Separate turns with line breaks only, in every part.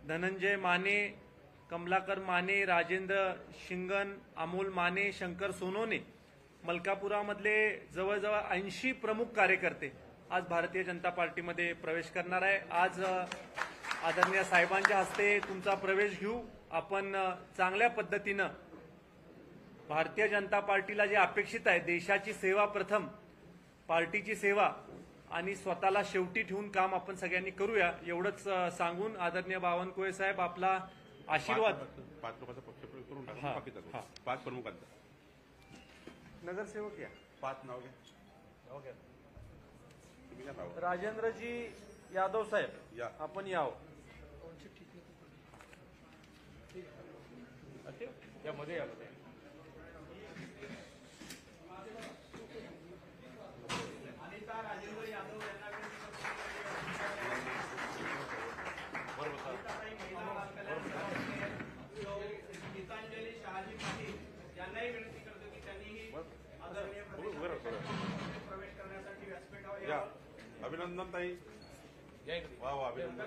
धनंजय माने, कमलाकर माने, राजेंद्र शिंगण, अमोल माने, शंकर सोनोने, मलकापुरामधले जवळजवळ 80 प्रमुख कार्यकर्ते आज भारतीय जनता पार्टीमध्ये प्रवेश करणार आहे। आज आदरणीय साहेबांच्या हस्ते तुमचा प्रवेश घेऊ। आपण चांगल्या पद्धतीनं भारतीय जनता पार्टीला जे अपेक्षित आहे, देशाची सेवा प्रथम, पार्टीची सेवा आणि स्वतःला शेवटी ठेवून काम आपण सगळ्यांनी करूया, एवढंच सांगून आदरणीय बावनकुळे साहेब आपला आशीर्वाद।
5 लोकांचा पक्षप्रवेश करून टाका, बाकीचा 5 प्रमुखांचा
नगरसेवक या
5 नाव घ्या।
राजेंद्रजी यादव साहेब
या,
आपण यावं यामध्ये या।
अभिनंदन ताई, वा वा, अभिनंदन।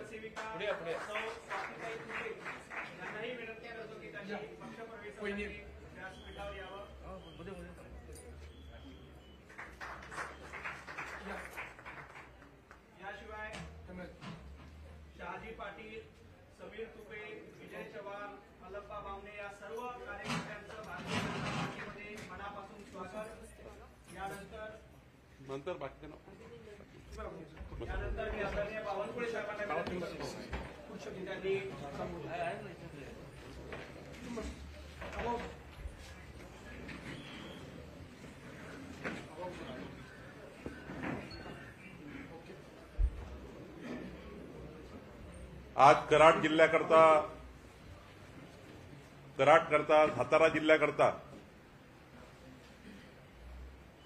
याशिवाय शहाजी पाटील, समीर तुपे, विजय चव्हाण, मल्लप्पा बावणे या सर्व कार्यकर्त्यांचं भारतीय जनता पार्टीमध्ये मनापासून स्वागत।
नंतर बाकी
यानंतर मी आदरणीय बावनकुळे साहेबांना
आज कराड करता सातारा जिल्ह्याकरता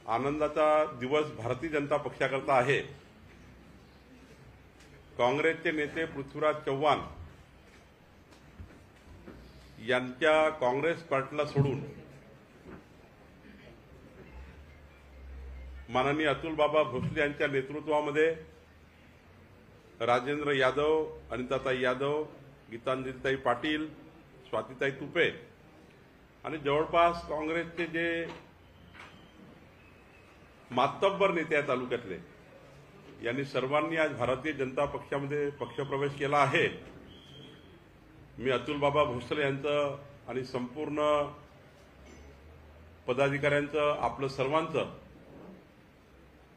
आनंदाचा दिवस भारतीय जनता पक्षाकरता आहे। काँग्रेसचे नेते पृथ्वीराज चव्हाण यांच्या काँग्रेस पार्टीला सोडून माननीय अतुल बाबा भोसले यांच्या नेतृत्वामध्ये राजेंद्र यादव, अनिताताई यादव, गीतांजलीताई पाटील, स्वातीताई तुपे आणि जवळपास काँग्रेसचे जे मातब्बर नेते आहेत तालुक्यातले, यांनी सर्वांनी आज भारतीय जनता पक्षामध्ये पक्षप्रवेश केला आहे। मी अतुल बाबा भोसले यांचं आणि संपूर्ण पदाधिकाऱ्यांचं, आपलं सर्वांचं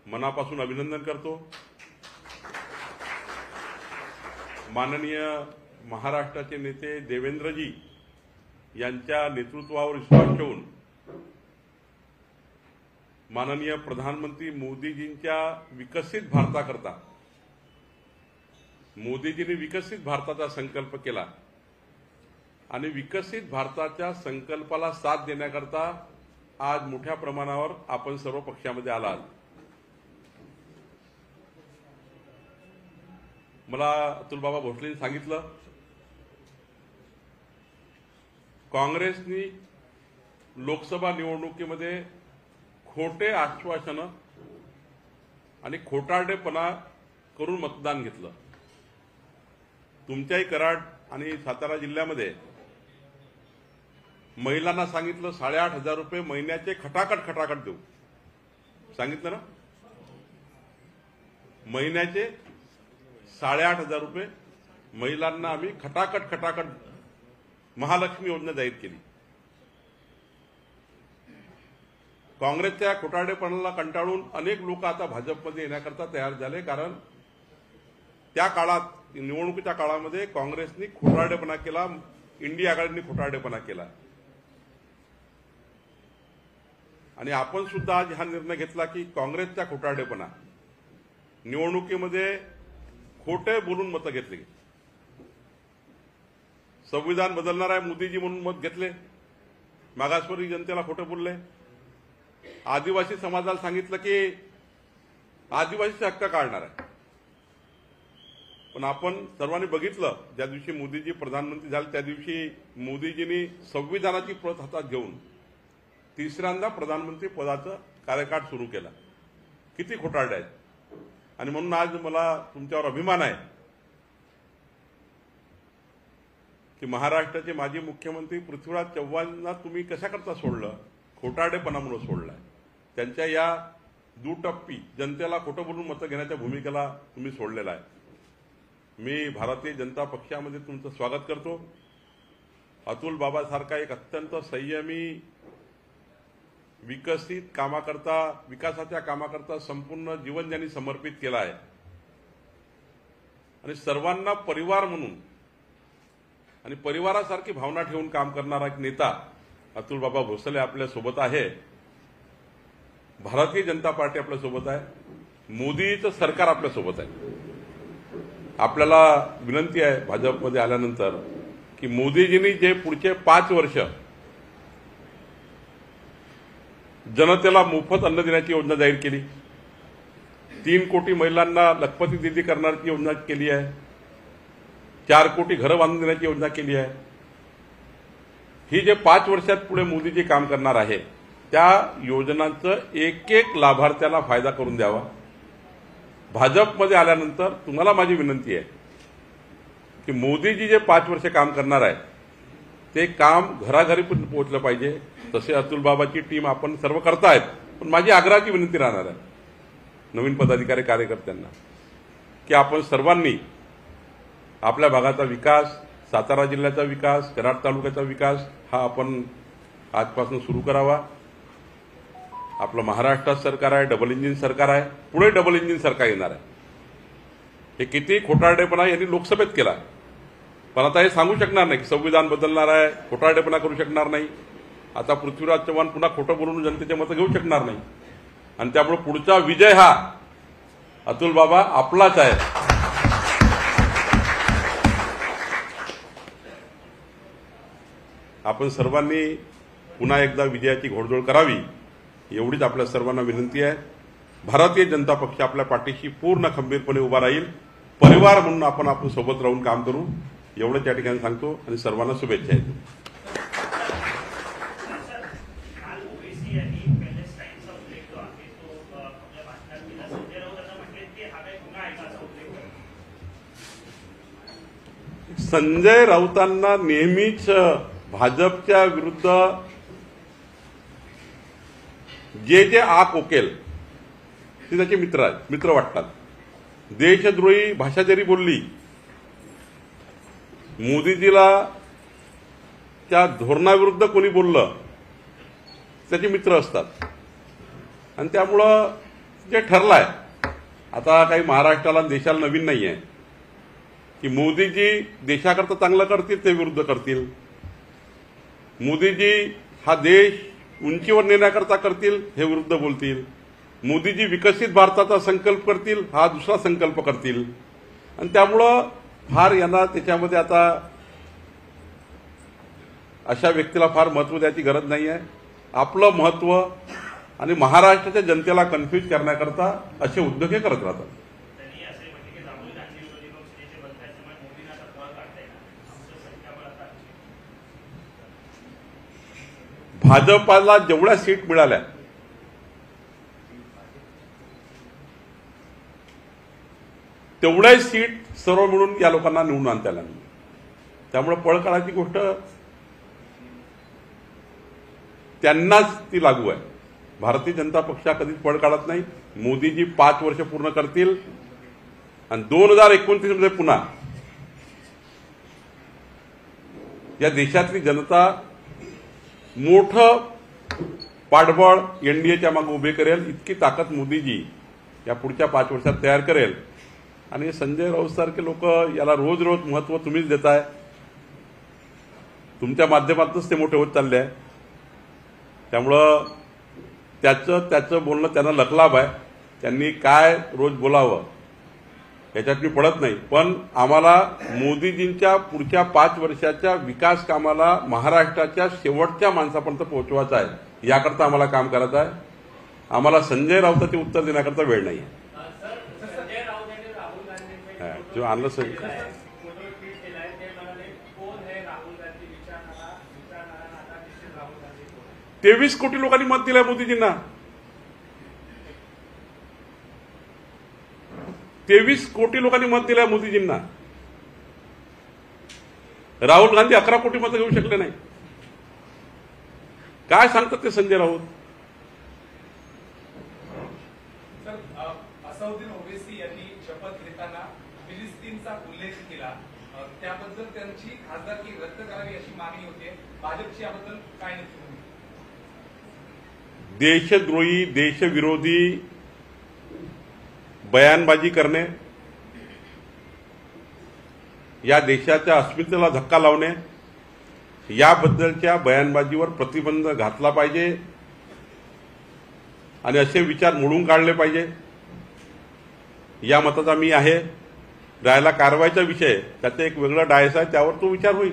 मनापासून अभिनंदन करतो। माननीय महाराष्ट्राचे नेते देवेंद्रजी यांच्या नेतृत्वावर विश्वास ठेवून माननीय प्रधानमंत्री मोदीजींच्या विकसित भारताकरता, मोदीजींनी विकसित भारताचा संकल्प केला आणि विकसित भारताच्या संकल्पाला साथ देण्याकरता आज मोठ्या प्रमाणावर आपण सर्व पक्षामध्ये आलात। मला अतुल बाबा भोसलेंनी सांगितलं, काँग्रेसनी लोकसभा निवडणुकीमध्ये खोटे आश्वासनं आणि खोटारडेपणा करून मतदान घेतलं। तुमच्याही कराड आणि सातारा जिल्ह्यामध्ये महिलांना सांगितलं 8,500 रुपये महिन्याचे खटाखट देऊ, सांगितलं ना? महिन्याचे 8,500 रुपये महिलांना आम्ही खटाखट महालक्ष्मी योजना जाहीर केली। काँग्रेसच्या खोटारडेपणाला कंटाळून अनेक लोक आता भाजपमध्ये येण्याकरता तयार झाले, कारण त्या काळात, निवडणुकीच्या काळामध्ये काँग्रेसनी खोटारडेपणा केला, इंडिया आघाडीने खोटारडेपणा केला आणि आपण सुद्धा आज हा निर्णय घेतला की काँग्रेसचा खोटारडेपणा, निवडणुकीमध्ये खोटे बोलून मतं घेतली, संविधान बदलणार आहे मोदीजी म्हणून मत घेतले, मागासवर्गीय जनतेला खोटे बोलले, आदिवासी समाजाला सांगितलं की आदिवासीचे हक्क काढणार आहे। पण आपण सर्वांनी बघितलं, ज्या दिवशी मोदीजी प्रधानमंत्री झाले त्या दिवशी मोदीजींनी संविधानाची प्रत हातात घेऊन तिसऱ्यांदा प्रधानमंत्री पदाचा कार्यकाळ सुरू केला। किती खोटारडे आहेत। आणि म्हणून आज मला तुमच्यावर अभिमान आहे की महाराष्ट्राचे माजी मुख्यमंत्री पृथ्वीराज चव्हाणांना तुम्ही कशा करता सोडलं? खोटारडेपणामुळे सोडलाय. त्यांच्या या दुटप्पी जनतेला खोटं बोलून मतं घेण्याच्या भूमिकेला तुम्ही सोडलेला आहे. मी भारतीय जनता पक्षामध्ये तुमचं स्वागत करतो. अतुल बाबासारखा एक अत्यंत संयमी, विकसित कामाकरता, विकासाच्या कामाकरता संपूर्ण जीवन ज्यांनी समर्पित केलं आहे आणि सर्वांना परिवार म्हणून आणि परिवारासारखी भावना ठेवून काम करणारा एक नेता अतुल बाबा भोसले आपल्या सोबत आहे. भारतीय जनता पार्टी आपल्या सोबत आहे. मोदीचं सरकार आपल्या सोबत आहे. आपल्याला विनंती आहे भाजपमध्ये आल्यानंतर की मोदीजींनी जे पुढचे 5 वर्ष जनतेला मोफत अन्न देण्याची योजना जाहीर केली, 3 कोटी महिलांना लखपती दीदी करण्याची योजना केली आहे, 4 कोटी घरं बांधून देण्याची योजना केली आहे. ही जे 5 वर्षात पुढे मोदीजी काम करणार आहे त्या योजनांचं एक लाभार्थ्याला फायदा करून द्यावा. भाजपमध्ये आल्यानंतर तुम्हाला माझी विनंती आहे की मोदीजी जे 5 वर्ष काम करणार आहे ते काम घराघरी पोहोचलं पाहिजे. तसे अतुल बाबाची टीम आपण सर्व करतायत, पण माझी आग्रहाची विनंती राहणार आहे नवीन पदाधिकारी कार्यकर्त्यांना की आपण सर्वांनी आपल्या भागाचा विकास, सातारा जिल्ह्याचा विकास, कराड तालुक्याचा विकास हा आपण आजपासून सुरू करावा. आपलं महाराष्ट्रात सरकार आहे, डबल इंजिन सरकार आहे, पुढे डबल इंजिन सरकार येणार आहे. हे किती खोटारडेपणा यांनी लोकसभेत केला, पण आता हे सांगू शकणार नाही की संविधान बदलणार आहे, खोटारडेपणा करू शकणार नाही. आता पृथ्वीराज चव्हाण पुन्हा खोटं बोलून जनतेचे मतं घेऊ शकणार नाही आणि त्यामुळे पुढचा विजय हा अतुल बाबा आपलाच आहे. आपण सर्वांनी पुन्हा एकदा विजयाची घोडदौड करावी एवढीच आपल्या सर्वांना विनंती आहे. भारतीय जनता पक्ष आपल्या पाठीशी पूर्ण खंबीरपणे उभा राहील. परिवार म्हणून आपण सोबत राहून काम करू एवढंच या ठिकाणी सांगतो आणि सर्वांना शुभेच्छा देतो. संजय राऊतांना नेहमीच भाजपच्या विरुद्ध जे आक ओकेल ते त्याचे मित्र वाटतात. देशद्रोही भाषा जरी बोलली, मोदीजीला त्या धोरणाविरुद्ध कोणी बोललं त्याचे मित्र असतात आणि त्यामुळं जे ठरलंय आता काही महाराष्ट्राला देशाला नवीन नाही आहे की मोदीजी देशाकरता चांगलं करतील ते विरुद्ध करतील, मोदीजी हा देश उंचीवर नेण्याकरता करतील हे विरुद्ध बोलतील, मोदीजी विकसित भारताचा संकल्प करतील हा दुसरा संकल्प करतील. आणि त्यामुळं फार यांना त्याच्यामध्ये आता अशा व्यक्तीला फार महत्व द्यायची गरज नाही आहे. आपलं महत्व आणि महाराष्ट्राच्या जनतेला कन्फ्यूज करण्याकरता असे उद्योग हे करत राहतात. भाजपाला जेवढ्या सीट मिळाल्या तेवढ्या सीट सर्व मिळून या लोकांना निवडून आणता आल्या. त्यामुळे पळ काढायची गोष्ट त्यांनाच ती लागू आहे. भारतीय जनता पक्ष कधीच पळ काढत नाही. मोदीजी 5 वर्ष पूर्ण करतील आणि 2029 मध्ये पुन्हा या देशातली जनता मोठं पाठबळ एनडीएच्या मागे उभे करेल. इतकी ताकद मोदीजी या पुढच्या 5 वर्षात तयार करेल. आणि संजय राऊत सारखे लोक याला रोज रोज महत्व तुम्हीच देताय. तुमच्या माध्यमातूनच ते मोठे होत चालले आहे. त्यामुळं त्याचं बोलणं त्यांना लखलाभ आहे. त्यांनी काय रोज बोलावं याच्यात मी पडत नाही, पण आम्हाला मोदीजींच्या पुढच्या 5 वर्षाच्या विकास कामाला महाराष्ट्राच्या शेवटच्या माणसापर्यंत पोहोचवायचं आहे. याकरता आम्हाला काम करायचं आहे. आम्हाला संजय राऊतांचे उत्तर देण्याकरता वेळ नाही आहे. जो आणलं सर 23 कोटी लोकांनी मत दिलंय मोदीजींना. 23 कोटी लोकांनी मत दिलंय मोदीजींना. राहुल गांधी 11 कोटी मतं घेऊ शकले नाही. काय सांगतात ते संजय राऊत?
सर, असदुद्दीन ओवैसी यांनी शपथ घेताना फिलिस्तीनचा उल्लेख केला. त्याबद्दल त्यांची खासदारकी रद्द करावी अशी मागणी होते. भाजपची याबद्दल काय नक्की भूमिका?
देशद्रोही, देशविरोधी बयानबाजी करणे, या देशाच्या अस्मितेला धक्का लावणे, याबद्दलच्या बयानबाजीवर प्रतिबंध घातला पाहिजे आणि असे विचार मोडून काढले पाहिजे. या मताचा मी आहे. राहिला कारवाईचा विषय, त्याचा एक वेगळा डायस आहे, त्यावर तो विचार होईल.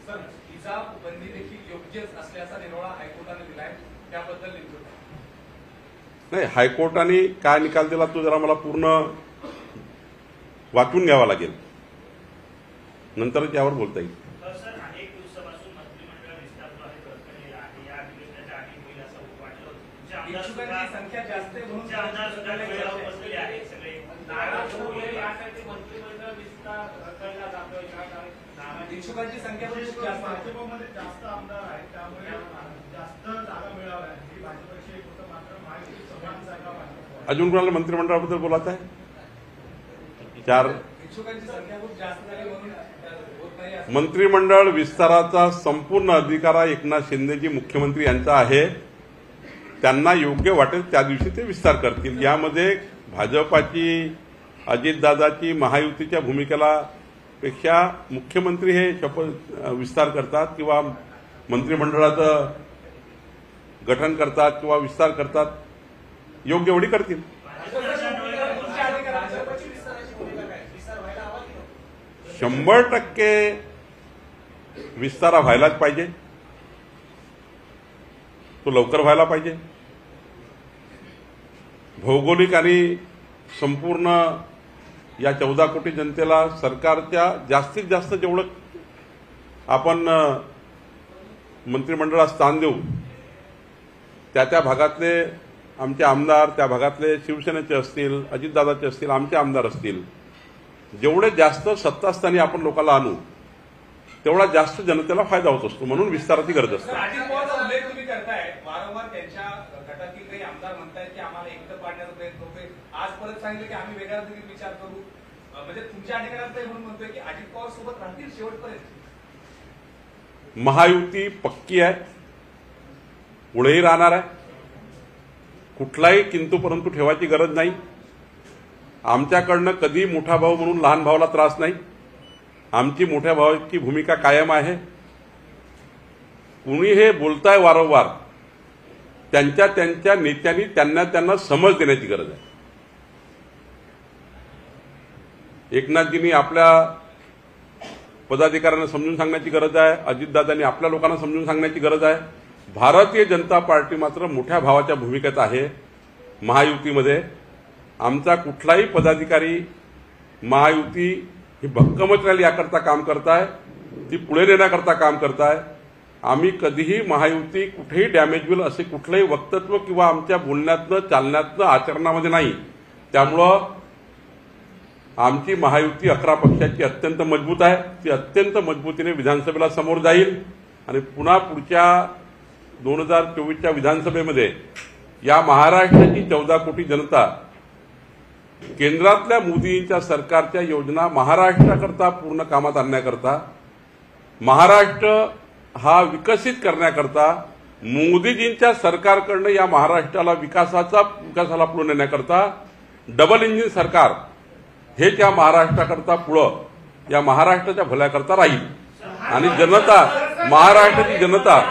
सर, हिजाब बंदी देखील योग्यच असल्याचा निर्णय हायकोर्टाने दिलाय, त्याबद्दल नेमकं काय?
नाही, हायकोर्टाने काय निकाल दिला तो जरा मला पूर्ण वाचून घ्यावा लागेल, नंतरच यावर बोलता येईल.
सर, अनेक दिवसापासून मंत्रिमंडळ विस्तार जो आहे केलेला आहे. या अधिवेशनाच्या आधी होईल असं वाटलं होतं.
इच्छुकांची संख्या जास्त आहे म्हणून
आमदार सुद्धा वेळेवर बसलेले आहेत सगळे.
यासाठी मंत्रिमंडळ विस्तार केला जातोय.
इच्छुकांची संख्या पण खूप जास्त आहे.
भाजपमध्ये जास्त आमदार आहेत, त्यामुळे जास्त जागा मिळाव्या ही भाजपची एक होतं. मात्र महायुती समान जागा भाजप.
अजून कोणाला मंत्रिमंडळाबद्दल बोलत आहे? 4
इच्छुकांची संख्या खूप जास्त झाली म्हणून होत नाही असं.
मंत्रिमंडळ विस्ताराचा संपूर्ण अधिकार एकनाथ शिंदेजी मुख्यमंत्री यांचा आहे. त्यांना योग्य वाटेल त्या दिवशी ते विस्तार करतील. यामध्ये भाजपाची, अजितदादाची, महायुतीच्या भूमिकेला पेक्षा मुख्यमंत्री हे शपथ विस्तार करतात किंवा मंत्रिमंडळाचं गठन करतात किंवा विस्तार करतात, योग्य एवढी करतील.
भाजपची विस्ताराची भूमिका काय? विस्तार व्हायला हवा की नको?
100% विस्तार व्हायलाच पाहिजे. तो लवकर व्हायला पाहिजे. भौगोलिक आणि संपूर्ण या 14 कोटी जनतेला सरकारच्या जास्तीत जास्त जेवढं आपण मंत्रिमंडळात स्थान देऊ, त्या भागातले आमचे आमदार, त्या भागातले शिवसेनेचे असतील, अजितदादाचे असतील, आमचे आमदार असतील, जेवढे जास्त सत्तास्थानी आपण लोकांना आणू तेवढा जास्त जनतेला फायदा होत असतो. म्हणून विस्ताराची गरज असते.
अजित पवारचा उल्लेख तुम्ही करताय वारंवार. त्यांच्या गटातील काही आमदार म्हणतायत की आम्हाला एकत्र पाडण्याचा प्रयत्न होतोय. आज परत सांगितलं की आम्ही वेगळा देखील विचार करू. म्हणजे तुमच्या अधिकारात म्हणून म्हणतोय की अजित पवार सोबत राहतील शेवटपर्यंत.
महायुती पक्की आहे, पुढेही राहणार आहे. कुठलाही किंतु परंतु ठेवायची गरज नाही. आमच्याकडनं कधी मोठा भाऊ म्हणून लहान भावाला त्रास नाही. आमची मोठ्या भावाची भूमिका कायम आहे. कुणी हे बोलताय वारंवार, त्यांच्या त्यांच्या नेत्यांनी त्यांना समज देण्याची गरज आहे. एकनाथजींनी आपल्या पदाधिकाऱ्यांना समजून सांगण्याची गरज आहे. अजितदादांनी आपल्या लोकांना समजून सांगण्याची गरज आहे. भारतीय जनता पार्टी मात्र मोठ्या भावाच्या भूमिकेत आहे. महायुतीमध्ये आमचा कुठलाही पदाधिकारी महायुती ही भक्कमच राहील याकरता काम करताय, ती पुढे नेण्याकरता काम करताय. आम्ही कधीही महायुती कुठेही डॅमेज होईल असे कुठलंही वक्तव्य किंवा आमच्या बोलण्यातनं, चालण्यातनं, आचरणामध्ये नाही. त्यामुळं आमची महायुती 11 पक्षाची अत्यंत मजबूत आहे. ती अत्यंत मजबूतीने विधानसभेला समोर जाईल आणि पुन्हा पुढच्या 2024च्या विधानसभेमध्ये या महाराष्ट्राची 14 कोटी जनता केंद्रातल्या मोदींच्या सरकारच्या योजना महाराष्ट्राकरता पूर्ण कामात आणण्याकरता, महाराष्ट्र हा विकसित करण्याकरता, मोदीजींच्या सरकारकडनं या महाराष्ट्राला विकासाला पुढे नेण्याकरता डबल इंजिन सरकार हे त्या महाराष्ट्राकरता पुढं या महाराष्ट्राच्या भल्याकरता राहील. आणि जनता, महाराष्ट्राची जनता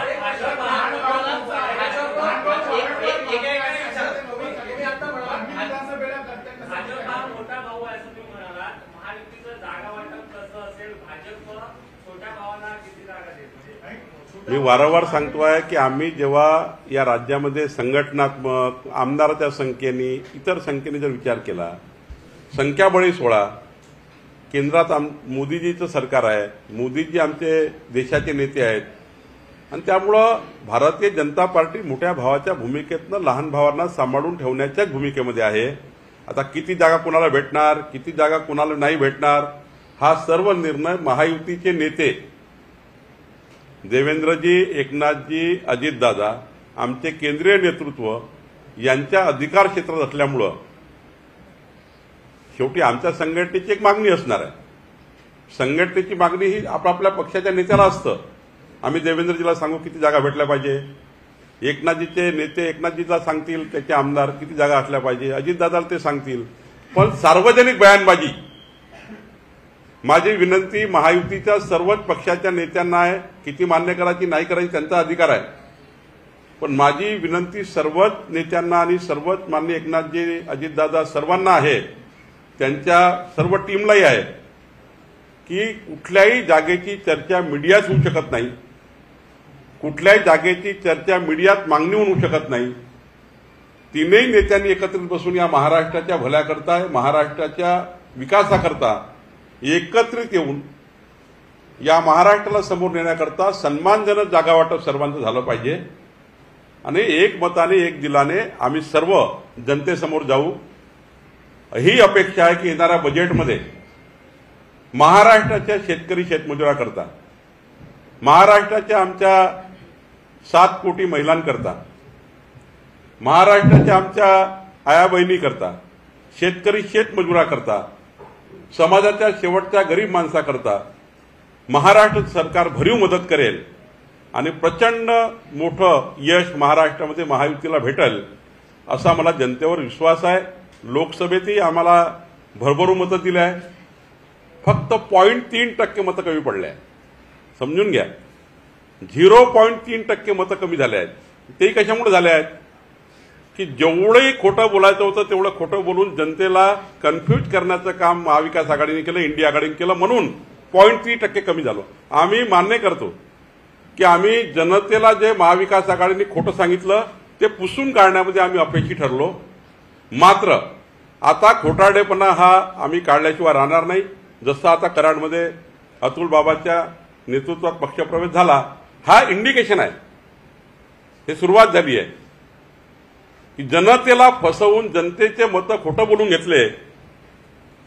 मी वारंवार सांगतोय की आम्ही जेव्हा या राज्यामध्ये संघटनात्मक आमदाराच्या संख्येने, इतर संख्येने जर विचार केला, संख्याबळी 16, केंद्रात मोदीजीचं सरकार आहे, मोदीजी आमचे देशाचे नेते आहेत आणि त्यामुळं भारतीय जनता पार्टी मोठ्या भावाच्या भूमिकेतनं लहान भावांना सांभाळून ठेवण्याच्याच भूमिकेमध्ये आहे. आता किती जागा कोणाला भेटणार, किती जागा कोणाला नाही भेटणार, हा सर्व निर्णय महायुतीचे नेते देवेंद्रजी, एकनाथजी, अजितदादा, आमचे केंद्रीय नेतृत्व यांच्या अधिकार क्षेत्रात असल्यामुळं शेवटी आमच्या संघटनेची एक मागणी असणार आहे. संघटनेची मागणी ही आपापल्या पक्षाच्या नेत्याला असतं. आम्ही देवेंद्रजीला सांगू किती जागा भेटल्या पाहिजे, एकनाथजीचे नेते एकनाथजीला सांगतील त्याचे आमदार किती जागा असल्या पाहिजे, अजितदादाला ते सांगतील. पण सार्वजनिक बयानबाजी, माझी विनंती महायुतीच्या सर्वच पक्षाच्या नेत्यांना आहे. किती मान्य करायची नाही करायची त्यांचा अधिकार आहे, पण माझी विनंती सर्वच नेत्यांना आणि सर्वच मान्य एकनाथजी, अजितदादा सर्वांना आहे, त्यांच्या सर्व टीमलाही आहे की कुठल्याही जागेची चर्चा मीडियात होऊ शकत नाही, कुठल्याही जागेची चर्चा मीडियात मागणी होऊ शकत नाही. तीनही नेत्यांनी एकत्रित बसून या महाराष्ट्राच्या भल्याकरता, महाराष्ट्राच्या विकासाकरता एकत्रित येऊन या महाराष्ट्राला समोर नेण्याकरता सन्मानजनक जागा वाटप सर्वांचं झालं पाहिजे आणि एक मताने एक दिलाने आम्ही सर्व जनतेसमोर जाऊ. ही अपेक्षा आहे की येणाऱ्या बजेटमध्ये महाराष्ट्राच्या शेतकरी शेतमजुराकरता, महाराष्ट्राच्या आमच्या 7 कोटी महिलांकरता, महाराष्ट्राच्या आमच्या आया बहिणीकरता, शेतकरी शेतमजुराकरता, समाजाच्या शेवटच्या गरीब माणसाकरता महाराष्ट्र सरकार भरीव मदत करेल आणि प्रचंड मोठं यश महाराष्ट्रामध्ये महायुतीला भेटेल असा मला जनतेवर विश्वास आहे. लोकसभेतही आम्हाला भरभरून मतं दिली आहे. फक्त 0.3% मतं कमी पडले आहे. समजून घ्या, 0.3% मतं कमी झाले आहेत. तेही कशामुळे झाले आहेत की जेवढंही खोटं बोलायचं होतं तेवढं खोटं बोलून जनतेला कन्फ्यूज करण्याचं काम महाविकास आघाडीने केलं, इंडिया आघाडीने केलं, म्हणून 0.3% कमी झालो. आम्ही मान्य करतो की आम्ही जनतेला जे महाविकास आघाडीने खोटं सांगितलं ते पुसून काढण्यामध्ये आम्ही अपयशी ठरलो. मात्र आता खोटारडेपणा हा आम्ही काढल्याशिवाय राहणार नाही. जसं आता कराडमध्ये अतुल बाबाच्या नेतृत्वात पक्षप्रवेश झाला, हा इंडिकेशन आहे, हे सुरुवात झाली आहे की जनतेला फसवून जनतेचे मतं खोटं बोलून घेतले,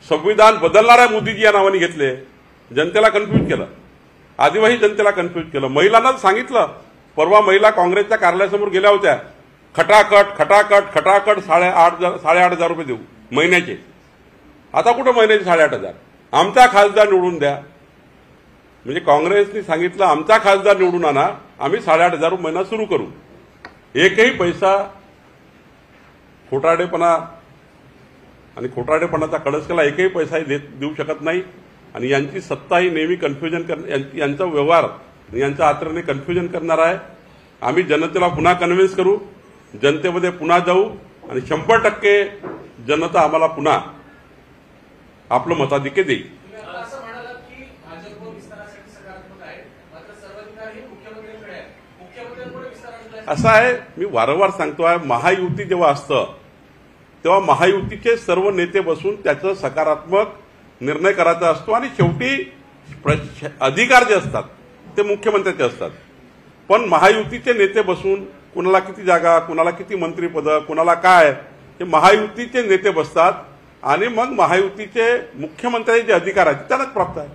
संविधान बदलणाऱ्या मोदीजी या नावाने घेतले, जनतेला कन्फ्यूज केलं, आदिवासी जनतेला कन्फ्यूज केलं. महिलांना सांगितलं, परवा महिला काँग्रेसच्या कार्यालयासमोर गेल्या होत्या, खटाखट खटाखट खटाखट 8,500 रुपये देऊ महिन्याचे. आता कुठं महिन्याचे 8,500? आमचा खासदार निवडून द्या. म्हणजे काँग्रेसने सांगितलं आमचा खासदार निवडून आणा, आम्ही 8,500 महिना सुरू करू. एकही पैसा खोटारडेपणा आणि खोटारडेपणाचा कळसकेला एकही पैसा देऊ शकत नाही. आणि यांची सत्ता ही नेहमी कन्फ्युजन यांचा व्यवहार यांच्या आचरणे कन्फ्युजन करणार आहे. आम्ही जनतेला पुन्हा कन्व्हिन्स करू, जनतेमध्ये पुन्हा जाऊ आणि 100% जनता आम्हाला पुन्हा आपलं मताधिक्य देईल.
असं म्हणालात की भाजप विस्तारासाठी सकारात्मक आहे, मात्र सर्वाधिकार हे मुख्यमंत्र्यांकडे आहे, मुख्यमंत्र्यांकडे विस्ताराला
असं आहे, मी वारंवार सांगतो आहे, महायुती जेव्हा असतं तेव्हा महायुतीचे सर्व नेते बसून त्याचं सकारात्मक निर्णय करायचा असतो आणि शेवटी अधिकार जे असतात ते मुख्यमंत्र्याचे असतात. पण महायुतीचे नेते बसून कुणाला किती जागा, कुणाला किती मंत्रिपदं, कुणाला काय, हे महायुतीचे नेते बसतात आणि मग महायुतीचे मुख्यमंत्र्यांचे जे अधिकार आहेत त्यांनाच प्राप्त आहे.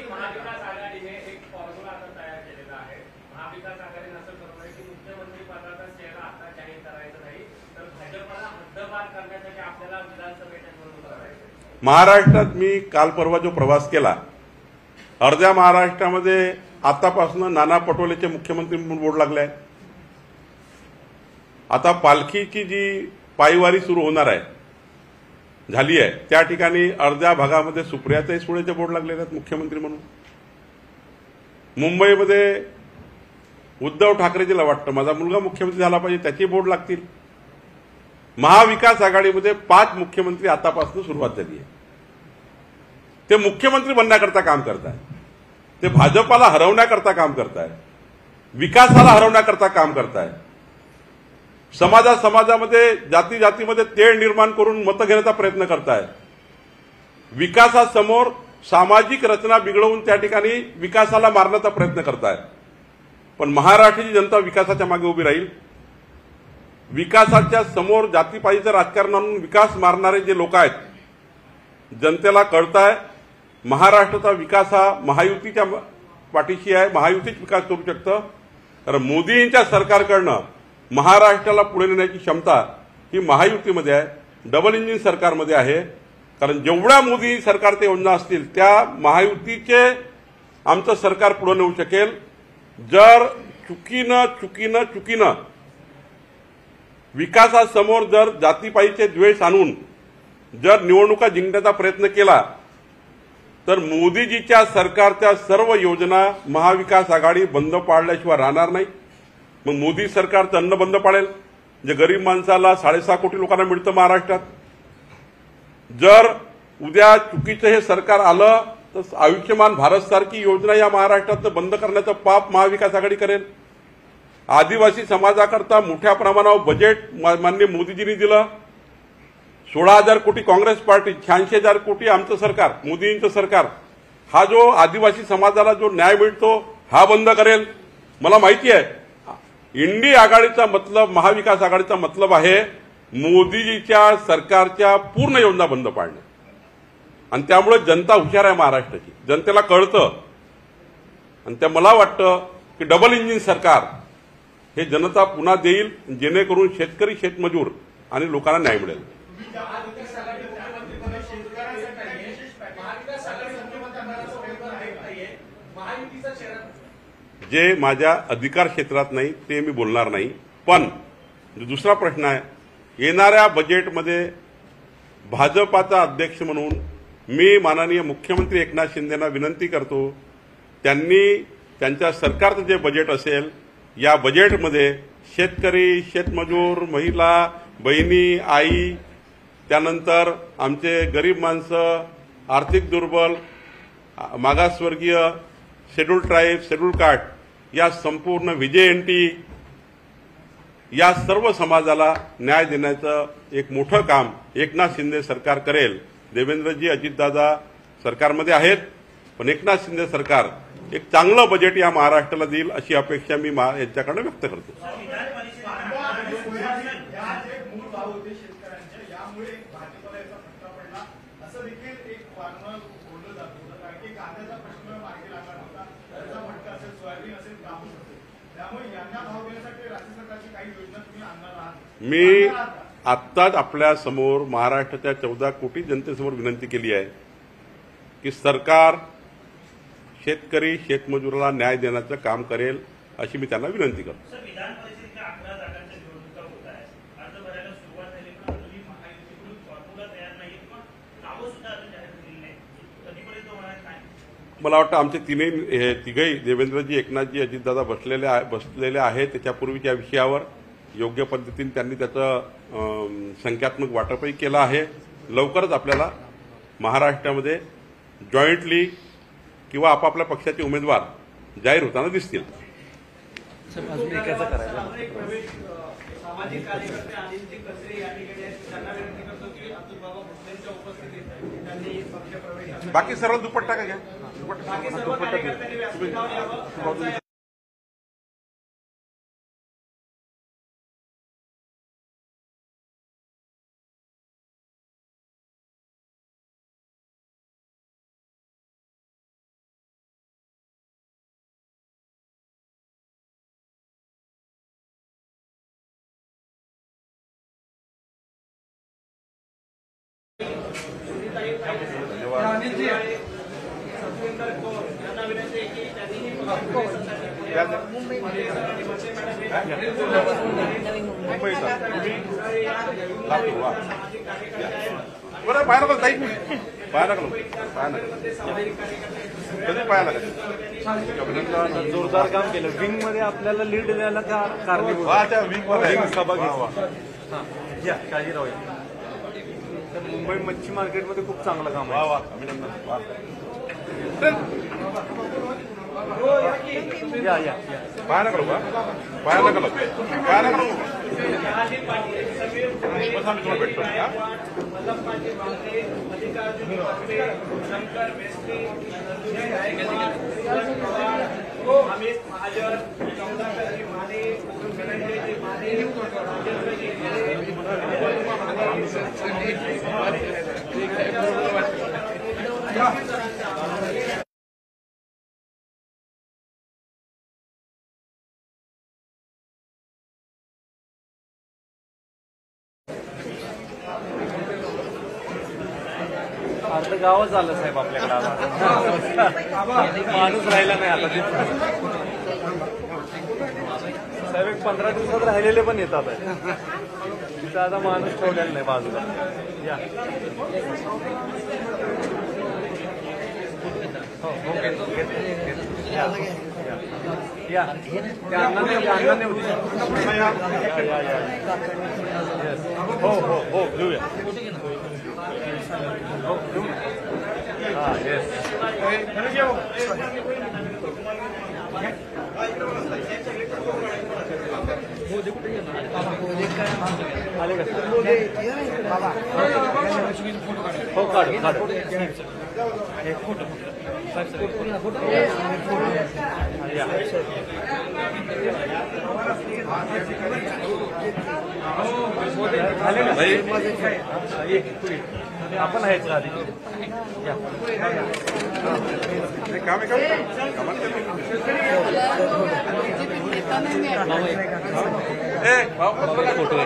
महाविकास आघाडीने एक फॉर्म्युला आता तयार केलेला आहे. महाविकास आघाडीने असं ठरवलंय की मुख्यमंत्री पदाचा चेहरा आता जाहीर करायचा नाही, तर भाजपला हद्दपार करण्यासाठी आपल्याला विधानसभेत निवडणूक करायची.
महाराष्ट्रात मी काल परवा जो प्रवास केला, अर्ध्या महाराष्ट्रामध्ये आतापासून नाना पटोलेचे मुख्यमंत्री म्हणून बोर्ड लागले आहे. आता पालखीची जी पायवारी सुरू होणार आहे, झाली आहे, त्या ठिकाणी अर्ध्या भागामध्ये सुप्रियाताई सुळेचे बोर्ड लागलेले आहेत मुख्यमंत्री म्हणून. मुंबईमध्ये उद्धव ठाकरेजीला वाटतं माझा मुलगा मुख्यमंत्री झाला पाहिजे, त्याची बोर्ड लागतील. महाविकास आघाडीमध्ये 5 मुख्यमंत्री आतापासून सुरुवात झाली आहे. ते मुख्यमंत्री बनण्याकरता काम करत आहेत, ते भाजपाला हरवण्याकरता काम करत आहेत, विकासाला हरवण्याकरता काम करत आहेत, समाजामध्ये जाती जातीमध्ये तेढ निर्माण करून मतं घेण्याचा प्रयत्न करतायत, विकासासमोर सामाजिक रचना बिघडवून त्या ठिकाणी विकासाला मारण्याचा प्रयत्न करतायत. पण महाराष्ट्राची जनता विकासाच्या मागे उभी राहील. विकासाच्या समोर जातीपातीचं राजकारण आणून विकास मारणारे जे लोक आहेत, जनतेला कळतंय महाराष्ट्राचा विकास हा महायुतीच्या पाठीशी आहे, महायुतीच विकास करू शकतं. तर मोदींच्या सरकारकडनं महाराष्ट्राला पुढे नेण्याची क्षमता ही महायुतीमध्ये आहे, डबल इंजिन सरकारमध्ये आहे. कारण जेवढ्या मोदी सरकारच्या योजना असतील त्या महायुतीचे आमचं सरकार पुढे नेऊ शकेल. जर चुकीनं विकासासमोर जर जातीपाईचे द्वेष आणून जर निवडणुका जिंकण्याचा प्रयत्न केला तर मोदीजीच्या सरकारच्या सर्व योजना महाविकास आघाडी बंद पाडल्याशिवाय राहणार नाही. मग मोदी सरकारचं अन्न बंद पाडेल, जे गरीब माणसाला 6.5 कोटी लोकांना मिळतं महाराष्ट्रात. जर उद्या चुकीचं हे सरकार आलं तर आयुष्यमान भारत सारखी योजना या महाराष्ट्रात बंद करण्याचं पाप महाविकास आघाडी करेल. आदिवासी समाजाकरता मोठ्या प्रमाणावर बजेट माननीय मोदीजींनी दिलं. 16,000 कोटी काँग्रेस पार्टी, 86,000 कोटी आमचं सरकार, मोदींचं सरकार. हा जो आदिवासी समाजाला जो न्याय मिळतो हा बंद करेल. मला माहिती आहे इंडी आघाडीचा मतलब, महाविकास आघाडीचा मतलब आहे मोदीजीच्या सरकारच्या पूर्ण योजना बंद पाडणे. आणि त्यामुळे जनता हुशार आहे महाराष्ट्राची, जनतेला कळतं. आणि त्या मला वाटतं की डबल इंजिन सरकार हे जनता पुन्हा देईल, जेणेकरून शेतकरी, शेतमजूर आणि लोकांना न्याय मिळेल. जे माझ्या अधिकार क्षेत्रात नाही ते मी बोलणार नाही. पण दुसरा प्रश्न आहे, येणाऱ्या बजेटमध्ये भाजपाचा अध्यक्ष म्हणून मी माननीय मुख्यमंत्री एकनाथ शिंदेना विनंती करतो, त्यांनी त्यांच्या सरकारचं जे बजेट असेल या बजेटमध्ये शेतकरी, शेतमजूर, महिला, बहिणी, आई, त्यानंतर आमचे गरीब माणसं, आर्थिक दुर्बल, मागासवर्गीय, शेड्यूल ट्राईब, शेड्यूल कास्ट या संपूर्ण व्हीजेएनटी या सर्व समाजाला न्याय देण्याचं एक मोठं काम एकनाथ शिंदे सरकार करेल. देवेंद्रजी, अजितदादा सरकारमध्ये आहेत, पण एकनाथ शिंदे सरकार एक चांगलं बजेट या महाराष्ट्राला देईल अशी अपेक्षा मी यांच्याकडे व्यक्त करतो. मी आत्ताच आपल्या समोर महाराष्ट्राच्या 14 कोटी जनतेसमोर विनंती केली आहे की सरकार शेतकरी, शेतमजुराला न्याय देण्याचं काम करेल अशी मी त्यांना विनंती करतो.
विधान परिषदेच्या 11 जागांच्या निवडणुका होत आहेत. अर्ज भरायला सुरुवात झाली, पण अजूनही महायुतीकडून फॉर्म्युला तयार नाही किंवा नावं सुद्धा अजून जाहीर झालेली नाही. कधीपर्यंत होणार काय?
मला वाटतं आमचे तिघही देवेंद्रजी, एकनाथजी, अजितदादा बसलेले आहेत. त्याच्यापूर्वीच्या विषयावर योग्य पद्धतीने त्यांनी त्याचं संख्यात्मक वाटपही केलं आहे. लवकरच आपल्याला महाराष्ट्रामध्ये जॉईंटली किंवा आपापल्या पक्षाचे उमेदवार जाहीर होताना दिसतील.
सामाजिक कार्यकर्ते आदित्य कचरे या ठिकाणी त्यांना विनंती करतो की अतुल बाबा भोसलेंच्या उपस्थितीत त्यांनी पक्षप्रवेश,
बाकी सर्व दुपट्टा का घ्या,
बाकी सर्व कार्यकर्त्यांनी व्यासपीठावर यावं. सत्विंदर कौर यांना विनंती आहे की त्यांनी
बरं पाहायला लागलं ताई, पाहायला लागलो, कधी पाहायला लागलं.
जोरदार काम केलं. विंग मध्ये आपल्याला लीड द्यायला कारणीभूत
विंग
सभा घ्या शाजीराव. तर मुंबई मच्छी मार्केटमध्ये खूप चांगलं काम आहे.
अभिनंदन.
या
पाहायला लागलो का, पाहायला लागलो, पाहायला लागलो. बस आम्ही तुम्हाला भेटतो का.
शंकर मेस्त्री
आम्ही महाजन कमलाकरजी माने धनंजयजी माने राजेंद्रजी
अर्ध गावच आलं साहेब आपल्याकडे माणूस राहिला नाही आता साहेब. एक 15 दिवसात राहिलेले पण येतात तिथं आता माणूस ठेवलेला नाही बाजूला. या हो या अन्नाने हो हो हो घेऊया. हा येस आले का हो काढ एक फोटो झाले ना आपण आहेच आधी
काम आहे
फोटो